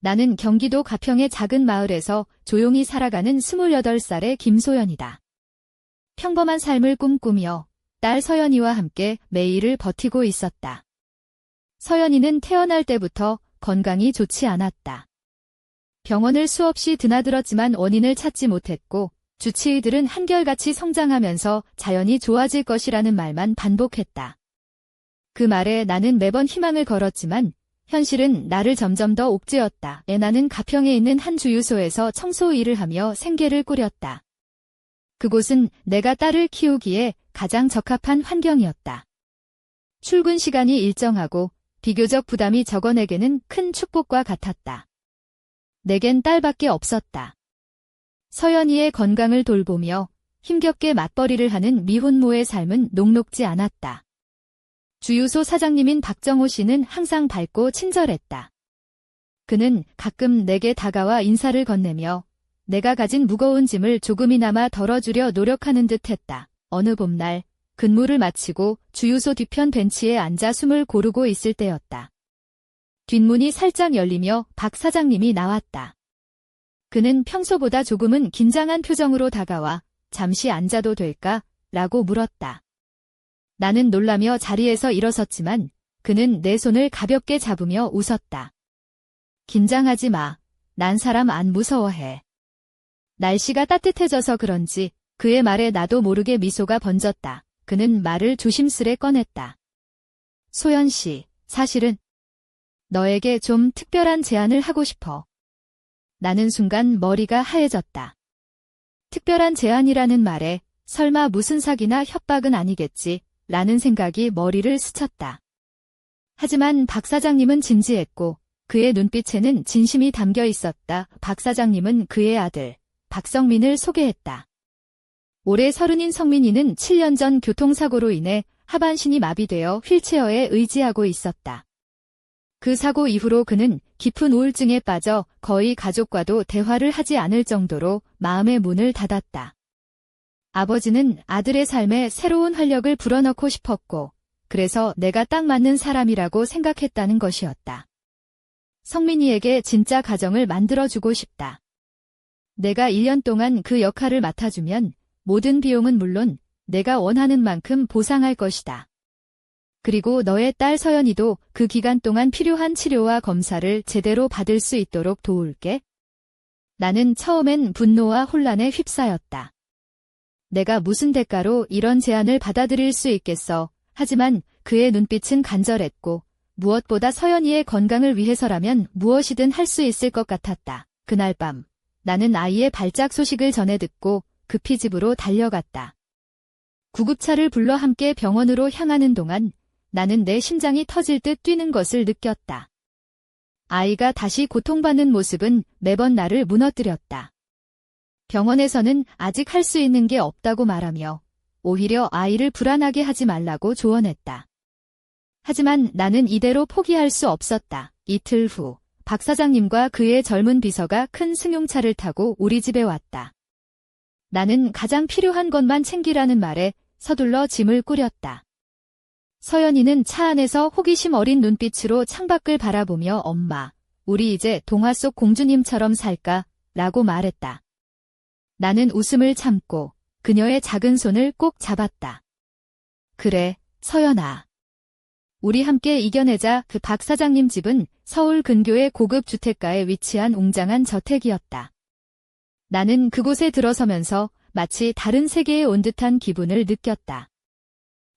나는 경기도 가평의 작은 마을에서 조용히 살아가는 28살의 김소연이다. 평범한 삶을 꿈꾸며 딸 서연이와 함께 매일을 버티고 있었다. 서연이는 태어날 때부터 건강이 좋지 않았다. 병원을 수없이 드나들었지만 원인을 찾지 못했고 주치의들은 한결같이 성장하면서 자연히 좋아질 것이라는 말만 반복했다. 그 말에 나는 매번 희망을 걸었지만 현실은 나를 점점 더 옥죄었다. 나는 가평에 있는 한 주유소에서 청소 일을 하며 생계를 꾸렸다. 그곳은 내가 딸을 키우기에 가장 적합한 환경이었다. 출근 시간이 일정하고 비교적 부담이 적어 내게는 큰 축복과 같았다. 내겐 딸밖에 없었다. 서연이의 건강을 돌보며 힘겹게 맞벌이를 하는 미혼모의 삶은 녹록지 않았다. 주유소 사장님인 박정호 씨는 항상 밝고 친절했다. 그는 가끔 내게 다가와 인사를 건네며 내가 가진 무거운 짐을 조금이나마 덜어주려 노력하는 듯했다. 어느 봄날 근무를 마치고 주유소 뒤편 벤치에 앉아 숨을 고르고 있을 때였다. 뒷문이 살짝 열리며 박 사장님이 나왔다. 그는 평소보다 조금은 긴장한 표정으로 다가와 잠시 앉아도 될까? 라고 물었다. 나는 놀라며 자리에서 일어섰지만 그는 내 손을 가볍게 잡으며 웃었다. 긴장하지 마. 난 사람 안 무서워해. 날씨가 따뜻해져서 그런지 그의 말에 나도 모르게 미소가 번졌다. 그는 말을 조심스레 꺼냈다. 소연 씨, 사실은 너에게 좀 특별한 제안을 하고 싶어. 나는 순간 머리가 하얘졌다. 특별한 제안이라는 말에 설마 무슨 사기나 협박은 아니겠지? 라는 생각이 머리를 스쳤다. 하지만 박 사장님은 진지했고 그의 눈빛에는 진심이 담겨 있었다. 박 사장님은 그의 아들 박성민을 소개했다. 올해 30인 성민이는 7년 전 교통사고로 인해 하반신이 마비되어 휠체어에 의지하고 있었다. 그 사고 이후로 그는 깊은 우울증에 빠져 거의 가족과도 대화를 하지 않을 정도로 마음의 문을 닫았다. 아버지는 아들의 삶에 새로운 활력을 불어넣고 싶었고 그래서 내가 딱 맞는 사람이라고 생각했다는 것이었다. 성민이에게 진짜 가정을 만들어주고 싶다. 내가 1년 동안 그 역할을 맡아주면 모든 비용은 물론 내가 원하는 만큼 보상할 것이다. 그리고 너의 딸 서연이도 그 기간 동안 필요한 치료와 검사를 제대로 받을 수 있도록 도울게. 나는 처음엔 분노와 혼란에 휩싸였다. 내가 무슨 대가로 이런 제안을 받아들일 수 있겠어. 하지만 그의 눈빛은 간절했고 무엇보다 서연이의 건강을 위해서라면 무엇이든 할 수 있을 것 같았다. 그날 밤 나는 아이의 발작 소식을 전해 듣고 급히 집으로 달려갔다. 구급차를 불러 함께 병원으로 향하는 동안 나는 내 심장이 터질 듯 뛰는 것을 느꼈다. 아이가 다시 고통받는 모습은 매번 나를 무너뜨렸다. 병원에서는 아직 할 수 있는 게 없다고 말하며 오히려 아이를 불안하게 하지 말라고 조언했다. 하지만 나는 이대로 포기할 수 없었다. 이틀 후 박 사장님과 그의 젊은 비서가 큰 승용차를 타고 우리 집에 왔다. 나는 가장 필요한 것만 챙기라는 말에 서둘러 짐을 꾸렸다. 서연이는 차 안에서 호기심 어린 눈빛으로 창밖을 바라보며 엄마, 우리 이제 동화 속 공주님처럼 살까? 라고 말했다. 나는 웃음을 참고 그녀의 작은 손을 꼭 잡았다. 그래, 서연아. 우리 함께 이겨내자. 그 박 사장님 집은 서울 근교의 고급 주택가에 위치한 웅장한 저택이었다. 나는 그곳에 들어서면서 마치 다른 세계에 온 듯한 기분을 느꼈다.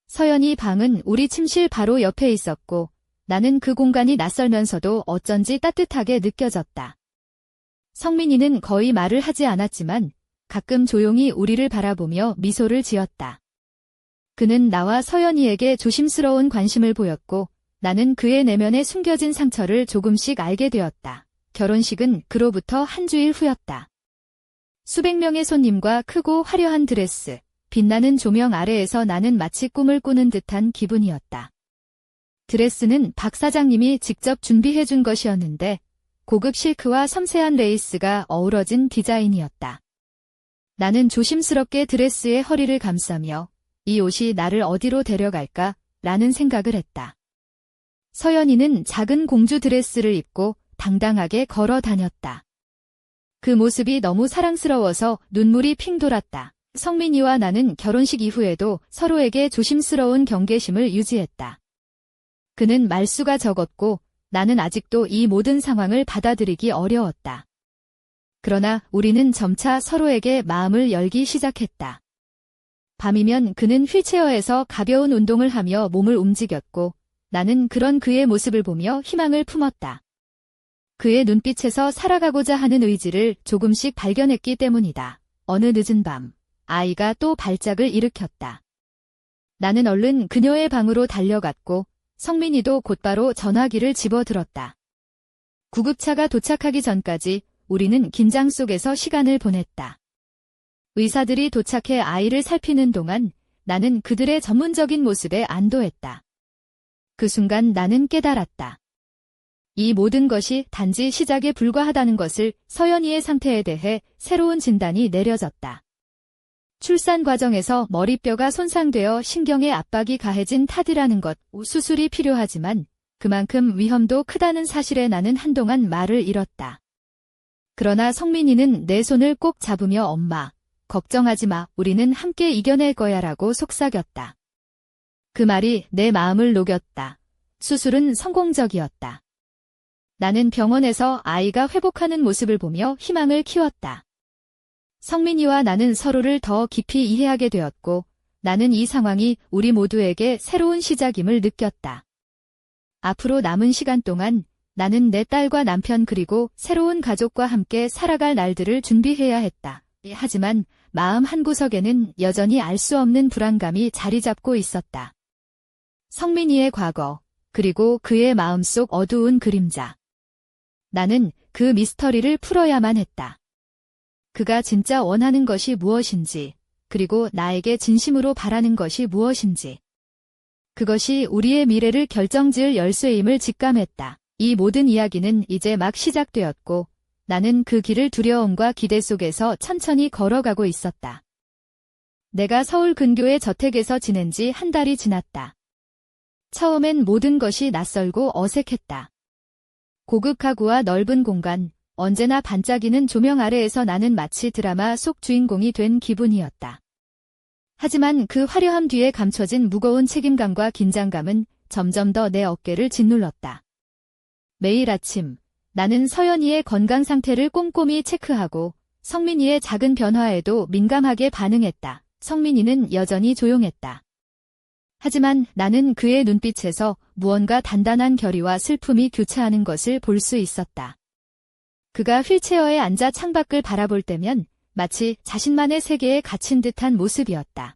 서연이 방은 우리 침실 바로 옆에 있었고 나는 그 공간이 낯설면서도 어쩐지 따뜻하게 느껴졌다. 성민이는 거의 말을 하지 않았지만 가끔 조용히 우리를 바라보며 미소를 지었다. 그는 나와 서연이에게 조심스러운 관심을 보였고 나는 그의 내면에 숨겨진 상처를 조금씩 알게 되었다. 결혼식은 그로부터 한 주일 후였다. 수백 명의 손님과 크고 화려한 드레스, 빛나는 조명 아래에서 나는 마치 꿈을 꾸는 듯한 기분이었다. 드레스는 박 사장님이 직접 준비해준 것이었는데 고급 실크와 섬세한 레이스가 어우러진 디자인이었다. 나는 조심스럽게 드레스의 허리를 감싸며 이 옷이 나를 어디로 데려갈까? 라는 생각을 했다. 서연이는 작은 공주 드레스를 입고 당당하게 걸어 다녔다. 그 모습이 너무 사랑스러워서 눈물이 핑 돌았다. 성민이와 나는 결혼식 이후에도 서로에게 조심스러운 경계심을 유지했다. 그는 말수가 적었고 나는 아직도 이 모든 상황을 받아들이기 어려웠다. 그러나 우리는 점차 서로에게 마음을 열기 시작했다. 밤이면 그는 휠체어에서 가벼운 운동을 하며 몸을 움직였고 나는 그런 그의 모습을 보며 희망을 품었다. 그의 눈빛에서 살아가고자 하는 의지를 조금씩 발견했기 때문이다. 어느 늦은 밤, 아이가 또 발작을 일으켰다. 나는 얼른 그녀의 방으로 달려갔고 성민이도 곧바로 전화기를 집어들었다. 구급차가 도착하기 전까지 우리는 긴장 속에서 시간을 보냈다. 의사들이 도착해 아이를 살피는 동안 나는 그들의 전문적인 모습에 안도했다. 그 순간 나는 깨달았다. 이 모든 것이 단지 시작에 불과하다는 것을. 서연이의 상태에 대해 새로운 진단이 내려졌다. 출산 과정에서 머리뼈가 손상되어 신경에 압박이 가해진 타디라는 것. 수술이 필요하지만 그만큼 위험도 크다는 사실에 나는 한동안 말을 잃었다. 그러나 성민이는 내 손을 꼭 잡으며 엄마, 걱정하지 마, 우리는 함께 이겨낼 거야 라고 속삭였다. 그 말이 내 마음을 녹였다. 수술은 성공적이었다. 나는 병원에서 아이가 회복하는 모습을 보며 희망을 키웠다. 성민이와 나는 서로를 더 깊이 이해하게 되었고 나는 이 상황이 우리 모두에게 새로운 시작임을 느꼈다. 앞으로 남은 시간 동안 나는 내 딸과 남편 그리고 새로운 가족과 함께 살아갈 날들을 준비해야 했다. 하지만 마음 한구석에는 여전히 알 수 없는 불안감이 자리 잡고 있었다. 성민이의 과거, 그리고 그의 마음속 어두운 그림자. 나는 그 미스터리를 풀어야만 했다. 그가 진짜 원하는 것이 무엇인지, 그리고 나에게 진심으로 바라는 것이 무엇인지. 그것이 우리의 미래를 결정지을 열쇠임을 직감했다. 이 모든 이야기는 이제 막 시작되었고 나는 그 길을 두려움과 기대 속에서 천천히 걸어가고 있었다. 내가 서울 근교의 저택에서 지낸 지 한 달이 지났다. 처음엔 모든 것이 낯설고 어색했다. 고급 가구와 넓은 공간, 언제나 반짝이는 조명 아래에서 나는 마치 드라마 속 주인공이 된 기분이었다. 하지만 그 화려함 뒤에 감춰진 무거운 책임감과 긴장감은 점점 더 내 어깨를 짓눌렀다. 매일 아침, 나는 서연이의 건강 상태를 꼼꼼히 체크하고 성민이의 작은 변화에도 민감하게 반응했다. 성민이는 여전히 조용했다. 하지만 나는 그의 눈빛에서 무언가 단단한 결의와 슬픔이 교차하는 것을 볼 수 있었다. 그가 휠체어에 앉아 창밖을 바라볼 때면 마치 자신만의 세계에 갇힌 듯한 모습이었다.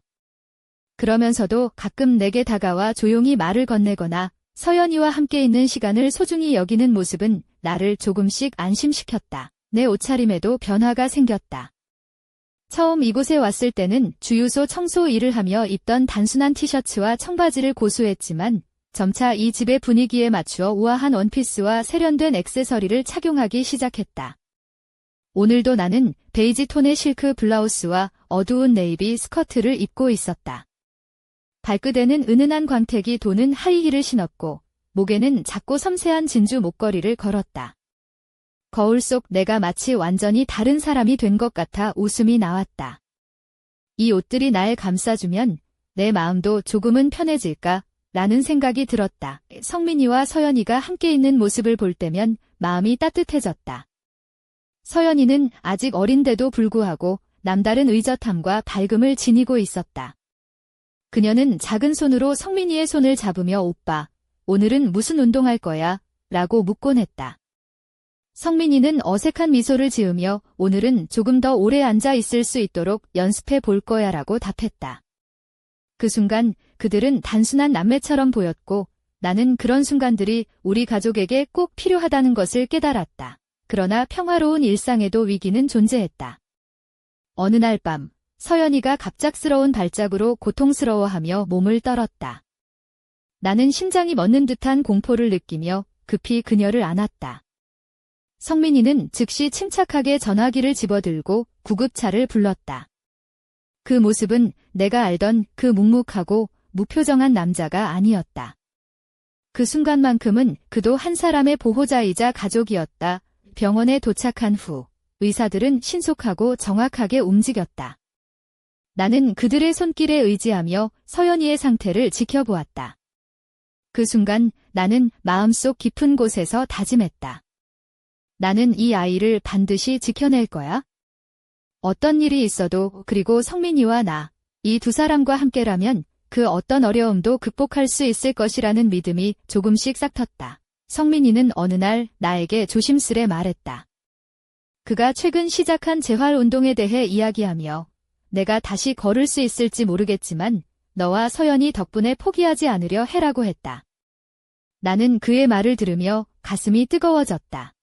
그러면서도 가끔 내게 다가와 조용히 말을 건네거나 서연이와 함께 있는 시간을 소중히 여기는 모습은 나를 조금씩 안심시켰다. 내 옷차림에도 변화가 생겼다. 처음 이곳에 왔을 때는 주유소 청소 일을 하며 입던 단순한 티셔츠와 청바지를 고수했지만 점차 이 집의 분위기에 맞추어 우아한 원피스와 세련된 액세서리를 착용하기 시작했다. 오늘도 나는 베이지 톤의 실크 블라우스와 어두운 네이비 스커트를 입고 있었다. 발끝에는 은은한 광택이 도는 하이힐을 신었고 목에는 작고 섬세한 진주 목걸이를 걸었다. 거울 속 내가 마치 완전히 다른 사람이 된 것 같아 웃음이 나왔다. 이 옷들이 날 감싸주면 내 마음도 조금은 편해질까? 라는 생각이 들었다. 성민이와 서연이가 함께 있는 모습을 볼 때면 마음이 따뜻해졌다. 서연이는 아직 어린데도 불구하고 남다른 의젓함과 밝음을 지니고 있었다. 그녀는 작은 손으로 성민이의 손을 잡으며 오빠, 오늘은 무슨 운동할 거야? 라고 묻곤 했다. 성민이는 어색한 미소를 지으며 오늘은 조금 더 오래 앉아 있을 수 있도록 연습해 볼 거야 라고 답했다. 그 순간 그들은 단순한 남매처럼 보였고 나는 그런 순간들이 우리 가족에게 꼭 필요하다는 것을 깨달았다. 그러나 평화로운 일상에도 위기는 존재했다. 어느 날 밤, 서연이가 갑작스러운 발작으로 고통스러워하며 몸을 떨었다. 나는 심장이 멎는 듯한 공포를 느끼며 급히 그녀를 안았다. 성민이는 즉시 침착하게 전화기를 집어들고 구급차를 불렀다. 그 모습은 내가 알던 그 묵묵하고 무표정한 남자가 아니었다. 그 순간만큼은 그도 한 사람의 보호자이자 가족이었다. 병원에 도착한 후 의사들은 신속하고 정확하게 움직였다. 나는 그들의 손길에 의지하며 서연이의 상태를 지켜보았다. 그 순간 나는 마음속 깊은 곳에서 다짐했다. 나는 이 아이를 반드시 지켜낼 거야. 어떤 일이 있어도, 그리고 성민이와 나, 이 두 사람과 함께라면 그 어떤 어려움도 극복할 수 있을 것이라는 믿음이 조금씩 싹텄다. 성민이는 어느 날 나에게 조심스레 말했다. 그가 최근 시작한 재활운동에 대해 이야기하며 내가 다시 걸을 수 있을지 모르겠지만 너와 서연이 덕분에 포기하지 않으려 해라고 했다. 나는 그의 말을 들으며 가슴이 뜨거워졌다.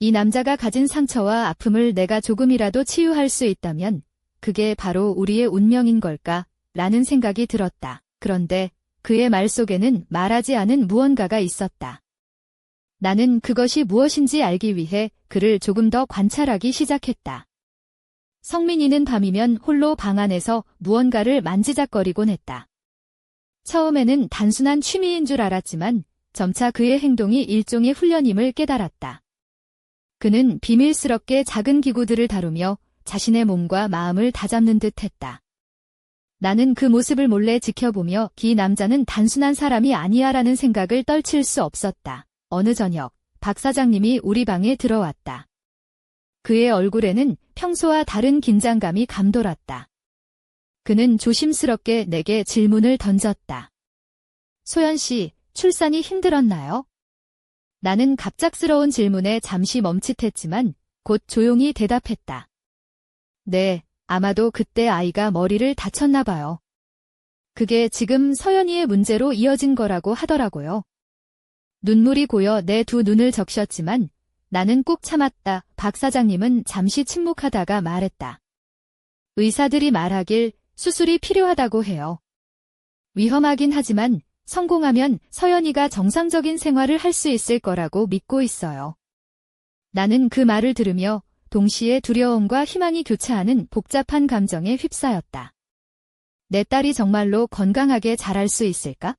이 남자가 가진 상처와 아픔을 내가 조금이라도 치유할 수 있다면 그게 바로 우리의 운명인 걸까? 라는 생각이 들었다. 그런데 그의 말 속에는 말하지 않은 무언가가 있었다. 나는 그것이 무엇인지 알기 위해 그를 조금 더 관찰하기 시작했다. 성민이는 밤이면 홀로 방 안에서 무언가를 만지작거리곤 했다. 처음에는 단순한 취미인 줄 알았지만 점차 그의 행동이 일종의 훈련임을 깨달았다. 그는 비밀스럽게 작은 기구들을 다루며 자신의 몸과 마음을 다잡는 듯 했다. 나는 그 모습을 몰래 지켜보며 이 남자는 단순한 사람이 아니야라는 생각을 떨칠 수 없었다. 어느 저녁, 박 사장님이 우리 방에 들어왔다. 그의 얼굴에는 평소와 다른 긴장감이 감돌았다. 그는 조심스럽게 내게 질문을 던졌다. 소연 씨, 출산이 힘들었나요? 나는 갑작스러운 질문에 잠시 멈칫했지만 곧 조용히 대답했다. 네, 아마도 그때 아이가 머리를 다쳤나 봐요. 그게 지금 서연이의 문제로 이어진 거라고 하더라고요. 눈물이 고여 내 두 눈을 적셨지만 나는 꾹 참았다. 박 사장님은 잠시 침묵하다가 말했다. 의사들이 말하길 수술이 필요하다고 해요. 위험하긴 하지만 성공하면 서연이가 정상적인 생활을 할 수 있을 거라고 믿고 있어요. 나는 그 말을 들으며 동시에 두려움과 희망이 교차하는 복잡한 감정에 휩싸였다. 내 딸이 정말로 건강하게 자랄 수 있을까?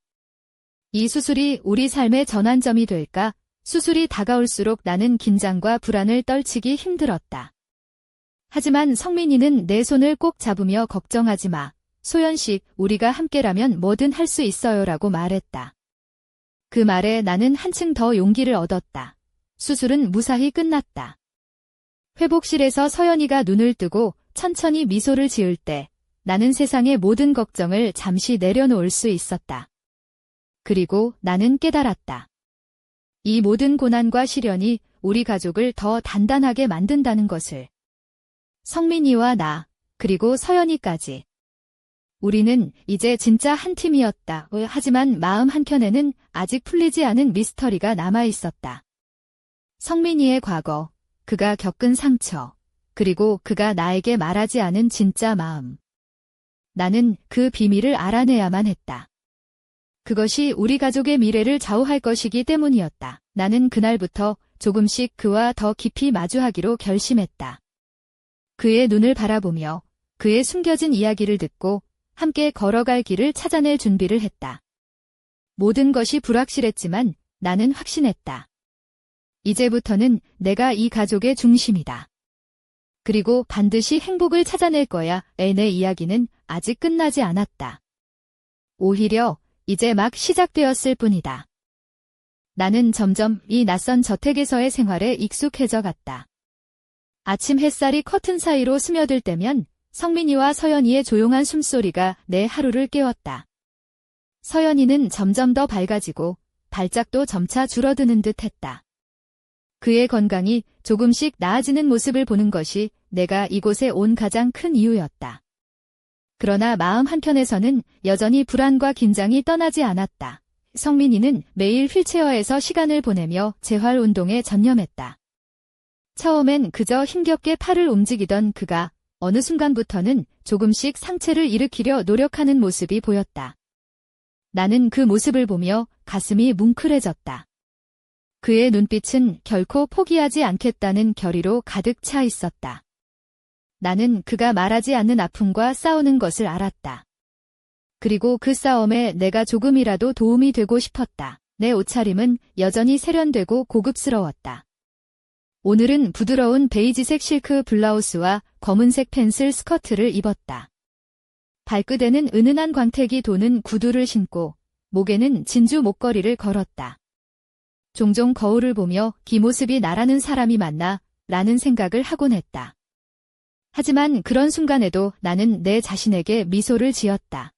이 수술이 우리 삶의 전환점이 될까? 수술이 다가올수록 나는 긴장과 불안을 떨치기 힘들었다. 하지만 성민이는 내 손을 꼭 잡으며 걱정하지 마. 소연씨, 우리가 함께라면 뭐든 할 수 있어요라고 말했다. 그 말에 나는 한층 더 용기를 얻었다. 수술은 무사히 끝났다. 회복실에서 서연이가 눈을 뜨고 천천히 미소를 지을 때 나는 세상의 모든 걱정을 잠시 내려놓을 수 있었다. 그리고 나는 깨달았다. 이 모든 고난과 시련이 우리 가족을 더 단단하게 만든다는 것을. 성민이와 나, 그리고 서연이까지. 우리는 이제 진짜 한 팀이었다. 하지만 마음 한켠에는 아직 풀리지 않은 미스터리가 남아있었다. 성민이의 과거, 그가 겪은 상처, 그리고 그가 나에게 말하지 않은 진짜 마음. 나는 그 비밀을 알아내야만 했다. 그것이 우리 가족의 미래를 좌우할 것이기 때문이었다. 나는 그날부터 조금씩 그와 더 깊이 마주하기로 결심했다. 그의 눈을 바라보며 그의 숨겨진 이야기를 듣고 함께 걸어갈 길을 찾아낼 준비를 했다. 모든 것이 불확실했지만 나는 확신했다. 이제부터는 내가 이 가족의 중심이다. 그리고 반드시 행복을 찾아낼 거야. 내 이야기는 아직 끝나지 않았다. 오히려 이제 막 시작되었을 뿐이다. 나는 점점 이 낯선 저택에서의 생활에 익숙해져 갔다. 아침 햇살이 커튼 사이로 스며들 때면 성민이와 서연이의 조용한 숨소리가 내 하루를 깨웠다. 서연이는 점점 더 밝아지고 발작도 점차 줄어드는 듯 했다. 그의 건강이 조금씩 나아지는 모습을 보는 것이 내가 이곳에 온 가장 큰 이유였다. 그러나 마음 한켠에서는 여전히 불안과 긴장이 떠나지 않았다. 성민이는 매일 휠체어에서 시간을 보내며 재활운동에 전념했다. 처음엔 그저 힘겹게 팔을 움직이던 그가 어느 순간부터는 조금씩 상체를 일으키려 노력하는 모습이 보였다. 나는 그 모습을 보며 가슴이 뭉클해졌다. 그의 눈빛은 결코 포기하지 않겠다는 결의로 가득 차 있었다. 나는 그가 말하지 않는 아픔과 싸우는 것을 알았다. 그리고 그 싸움에 내가 조금이라도 도움이 되고 싶었다. 내 옷차림은 여전히 세련되고 고급스러웠다. 오늘은 부드러운 베이지색 실크 블라우스와 검은색 펜슬 스커트를 입었다. 발끝에는 은은한 광택이 도는 구두를 신고 목에는 진주 목걸이를 걸었다. 종종 거울을 보며 뒷모습이 나라는 사람이 맞나 라는 생각을 하곤 했다. 하지만 그런 순간에도 나는 내 자신에게 미소를 지었다.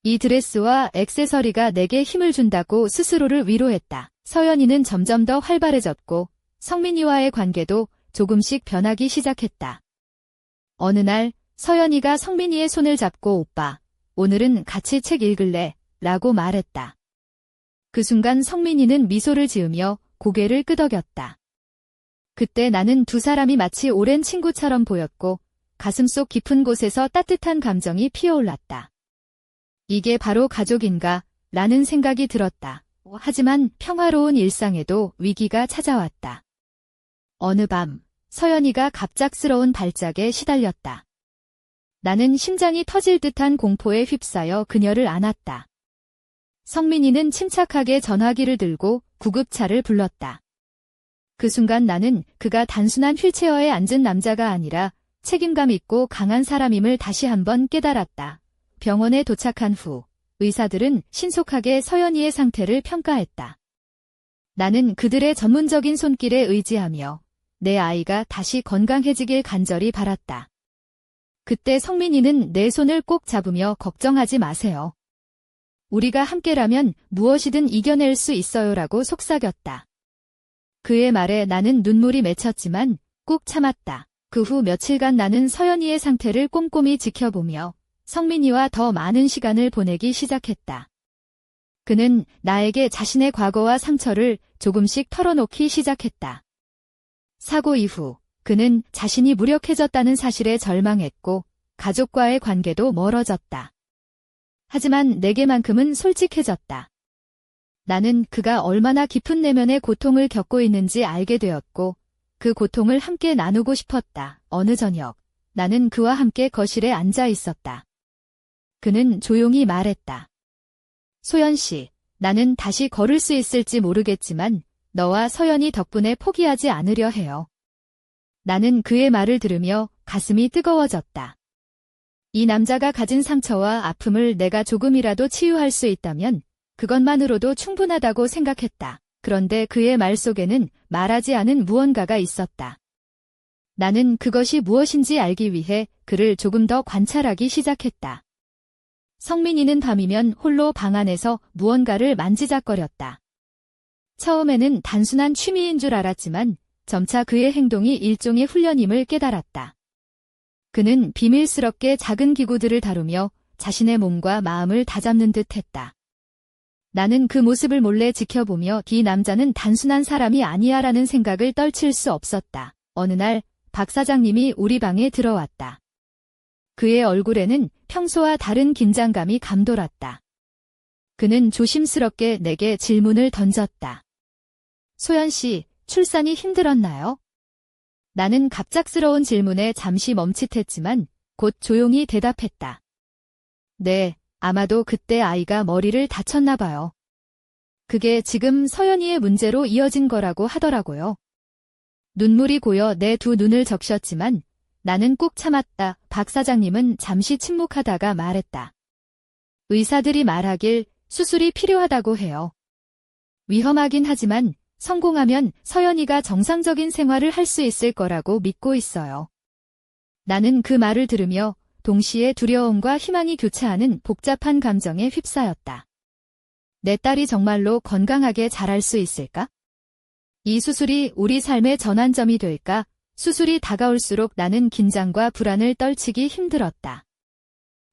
이 드레스와 액세서리가 내게 힘을 준다고 스스로를 위로했다. 서연이는 점점 더 활발해졌고 성민이와의 관계도 조금씩 변하기 시작했다. 어느 날 서연이가 성민이의 손을 잡고 오빠, 오늘은 같이 책 읽을래? 라고 말했다. 그 순간 성민이는 미소를 지으며 고개를 끄덕였다. 그때 나는 두 사람이 마치 오랜 친구처럼 보였고 가슴속 깊은 곳에서 따뜻한 감정이 피어올랐다. 이게 바로 가족인가? 라는 생각이 들었다. 하지만 평화로운 일상에도 위기가 찾아왔다. 어느 밤, 서연이가 갑작스러운 발작에 시달렸다. 나는 심장이 터질 듯한 공포에 휩싸여 그녀를 안았다. 성민이는 침착하게 전화기를 들고 구급차를 불렀다. 그 순간 나는 그가 단순한 휠체어에 앉은 남자가 아니라 책임감 있고 강한 사람임을 다시 한번 깨달았다. 병원에 도착한 후 의사들은 신속하게 서연이의 상태를 평가했다. 나는 그들의 전문적인 손길에 의지하며 내 아이가 다시 건강해지길 간절히 바랐다. 그때 성민이는 내 손을 꼭 잡으며 걱정하지 마세요. 우리가 함께라면 무엇이든 이겨낼 수 있어요라고 속삭였다. 그의 말에 나는 눈물이 맺혔지만 꾹 참았다. 그 후 며칠간 나는 서연이의 상태를 꼼꼼히 지켜보며 성민이와 더 많은 시간을 보내기 시작했다. 그는 나에게 자신의 과거와 상처를 조금씩 털어놓기 시작했다. 사고 이후 그는 자신이 무력해졌다는 사실에 절망했고 가족과의 관계도 멀어졌다. 하지만 내게만큼은 솔직해졌다. 나는 그가 얼마나 깊은 내면의 고통을 겪고 있는지 알게 되었고 그 고통을 함께 나누고 싶었다. 어느 저녁 나는 그와 함께 거실에 앉아 있었다. 그는 조용히 말했다. 소연 씨, 나는 다시 걸을 수 있을지 모르겠지만 너와 서연이 덕분에 포기하지 않으려 해요. 나는 그의 말을 들으며 가슴이 뜨거워졌다. 이 남자가 가진 상처와 아픔을 내가 조금이라도 치유할 수 있다면 그것만으로도 충분하다고 생각했다. 그런데 그의 말 속에는 말하지 않은 무언가가 있었다. 나는 그것이 무엇인지 알기 위해 그를 조금 더 관찰하기 시작했다. 성민이는 밤이면 홀로 방 안에서 무언가를 만지작거렸다. 처음에는 단순한 취미인 줄 알았지만 점차 그의 행동이 일종의 훈련임을 깨달았다. 그는 비밀스럽게 작은 기구들을 다루며 자신의 몸과 마음을 다잡는 듯 했다. 나는 그 모습을 몰래 지켜보며 이 남자는 단순한 사람이 아니야라는 생각을 떨칠 수 없었다. 어느 날 박 사장님이 우리 방에 들어왔다. 그의 얼굴에는 평소와 다른 긴장감이 감돌았다. 그는 조심스럽게 내게 질문을 던졌다. 소연 씨, 출산이 힘들었나요? 나는 갑작스러운 질문에 잠시 멈칫했지만 곧 조용히 대답했다. 네, 아마도 그때 아이가 머리를 다쳤나 봐요. 그게 지금 서연이의 문제로 이어진 거라고 하더라고요. 눈물이 고여 내 두 눈을 적셨지만 나는 꾹 참았다. 박 사장님은 잠시 침묵하다가 말했다. 의사들이 말하길 수술이 필요하다고 해요. 위험하긴 하지만 성공하면 서연이가 정상적인 생활을 할 수 있을 거라고 믿고 있어요. 나는 그 말을 들으며 동시에 두려움과 희망이 교차하는 복잡한 감정에 휩싸였다. 내 딸이 정말로 건강하게 자랄 수 있을까? 이 수술이 우리 삶의 전환점이 될까? 수술이 다가올수록 나는 긴장과 불안을 떨치기 힘들었다.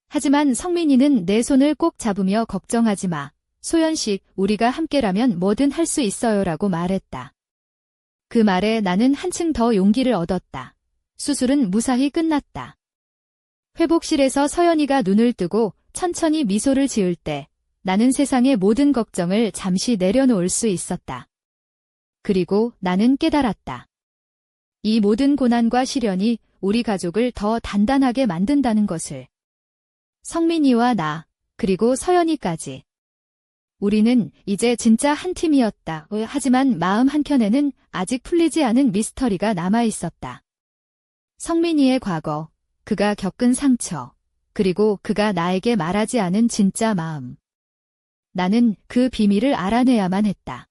하지만 성민이는 내 손을 꼭 잡으며 걱정하지 마. 소연 씨, 우리가 함께라면 뭐든 할 수 있어요라고 말했다. 그 말에 나는 한층 더 용기를 얻었다. 수술은 무사히 끝났다. 회복실에서 서연이가 눈을 뜨고 천천히 미소를 지을 때 나는 세상의 모든 걱정을 잠시 내려놓을 수 있었다. 그리고 나는 깨달았다. 이 모든 고난과 시련이 우리 가족을 더 단단하게 만든다는 것을. 성민이와 나, 그리고 서연이까지. 우리는 이제 진짜 한 팀이었다. 하지만 마음 한켠에는 아직 풀리지 않은 미스터리가 남아 있었다. 성민이의 과거, 그가 겪은 상처, 그리고 그가 나에게 말하지 않은 진짜 마음. 나는 그 비밀을 알아내야만 했다.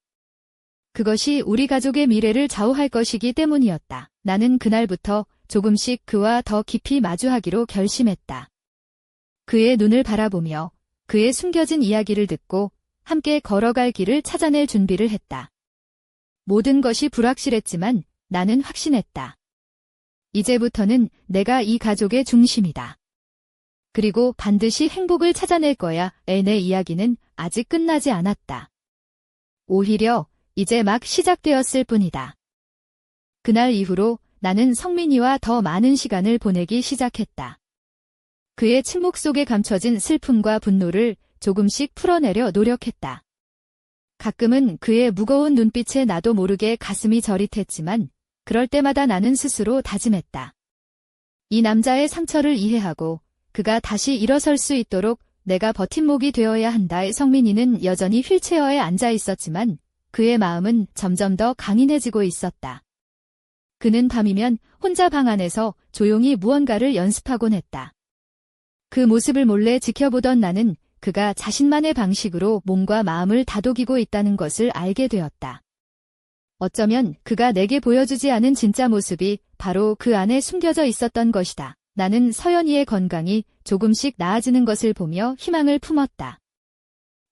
그것이 우리 가족의 미래를 좌우할 것이기 때문이었다. 나는 그날부터 조금씩 그와 더 깊이 마주하기로 결심했다. 그의 눈을 바라보며 그의 숨겨진 이야기를 듣고 함께 걸어갈 길을 찾아낼 준비를 했다. 모든 것이 불확실했지만 나는 확신했다. 이제부터는 내가 이 가족의 중심이다. 그리고 반드시 행복을 찾아낼 거야. 내 이야기는 아직 끝나지 않았다. 오히려 이제 막 시작되었을 뿐이다. 그날 이후로 나는 성민이와 더 많은 시간을 보내기 시작했다. 그의 침묵 속에 감춰진 슬픔과 분노를 조금씩 풀어내려 노력했다. 가끔은 그의 무거운 눈빛에 나도 모르게 가슴이 저릿했지만 그럴 때마다 나는 스스로 다짐했다. 이 남자의 상처를 이해하고 그가 다시 일어설 수 있도록 내가 버팀목이 되어야 한다. 성민이는 여전히 휠체어에 앉아 있었지만 그의 마음은 점점 더 강인해지고 있었다. 그는 밤이면 혼자 방 안에서 조용히 무언가를 연습하곤 했다. 그 모습을 몰래 지켜보던 나는 그가 자신만의 방식으로 몸과 마음을 다독이고 있다는 것을 알게 되었다. 어쩌면 그가 내게 보여주지 않은 진짜 모습이 바로 그 안에 숨겨져 있었던 것이다. 나는 서연이의 건강이 조금씩 나아지는 것을 보며 희망을 품었다.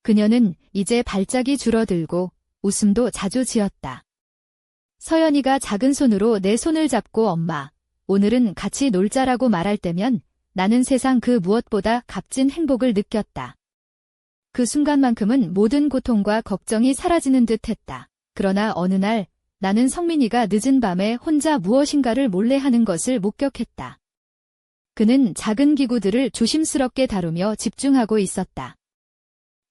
그녀는 이제 발작이 줄어들고 웃음도 자주 지었다. 서연이가 작은 손으로 내 손을 잡고 엄마, 오늘은 같이 놀자라고 말할 때면 나는 세상 그 무엇보다 값진 행복을 느꼈다. 그 순간만큼은 모든 고통과 걱정이 사라지는 듯 했다. 그러나 어느 날 나는 성민이가 늦은 밤에 혼자 무엇인가를 몰래 하는 것을 목격했다. 그는 작은 기구들을 조심스럽게 다루며 집중하고 있었다.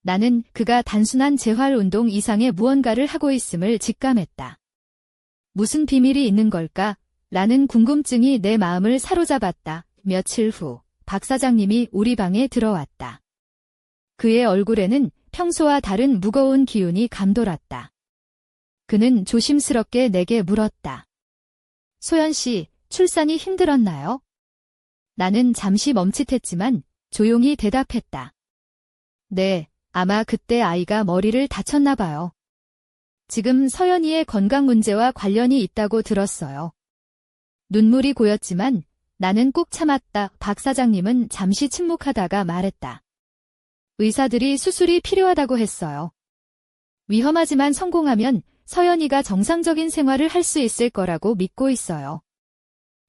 나는 그가 단순한 재활 운동 이상의 무언가를 하고 있음을 직감했다. 무슨 비밀이 있는 걸까? 라는 궁금증이 내 마음을 사로잡았다. 며칠 후 박 사장님이 우리 방에 들어왔다. 그의 얼굴에는 평소와 다른 무거운 기운이 감돌았다. 그는 조심스럽게 내게 물었다. 소연 씨, 출산이 힘들었나요? 나는 잠시 멈칫했지만 조용히 대답했다. 네, 아마 그때 아이가 머리를 다쳤나 봐요. 지금 서연이의 건강 문제와 관련이 있다고 들었어요. 눈물이 고였지만 나는 꾹 참았다. 박 사장님은 잠시 침묵하다가 말했다. 의사들이 수술이 필요하다고 했어요. 위험하지만 성공하면 서연이가 정상적인 생활을 할 수 있을 거라고 믿고 있어요.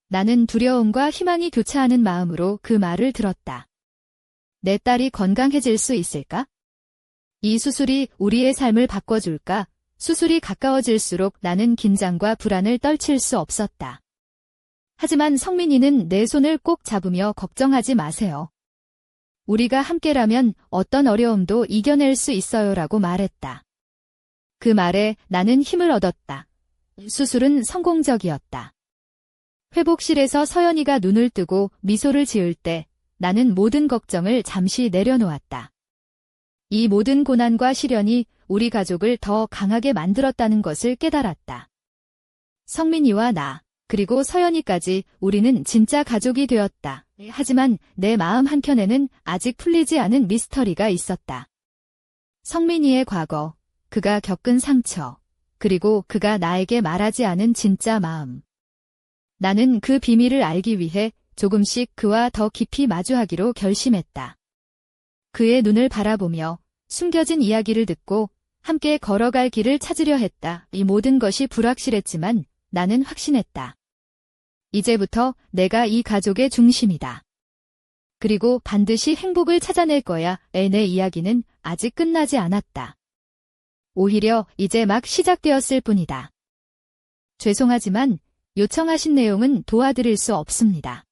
나는 두려움과 희망이 교차하는 마음으로 그 말을 들었다. 내 딸이 건강해질 수 있을까? 이 수술이 우리의 삶을 바꿔줄까? 수술이 가까워질수록 나는 긴장과 불안을 떨칠 수 없었다. 하지만 성민이는 내 손을 꼭 잡으며 걱정하지 마세요. 우리가 함께라면 어떤 어려움도 이겨낼 수 있어요라고 말했다. 그 말에 나는 힘을 얻었다. 수술은 성공적이었다. 회복실에서 서연이가 눈을 뜨고 미소를 지을 때 나는 모든 걱정을 잠시 내려놓았다. 이 모든 고난과 시련이 우리 가족을 더 강하게 만들었다는 것을 깨달았다. 성민이와 나, 그리고 서연이까지 우리는 진짜 가족이 되었다. 하지만 내 마음 한켠에는 아직 풀리지 않은 미스터리가 있었다. 성민이의 과거, 그가 겪은 상처, 그리고 그가 나에게 말하지 않은 진짜 마음. 나는 그 비밀을 알기 위해 조금씩 그와 더 깊이 마주하기로 결심했다. 그의 눈을 바라보며 숨겨진 이야기를 듣고 함께 걸어갈 길을 찾으려 했다. 이 모든 것이 불확실했지만 나는 확신했다. 이제부터 내가 이 가족의 중심이다. 그리고 반드시 행복을 찾아낼 거야. 내 이야기는 아직 끝나지 않았다. 오히려 이제 막 시작되었을 뿐이다. 죄송하지만 요청하신 내용은 도와드릴 수 없습니다.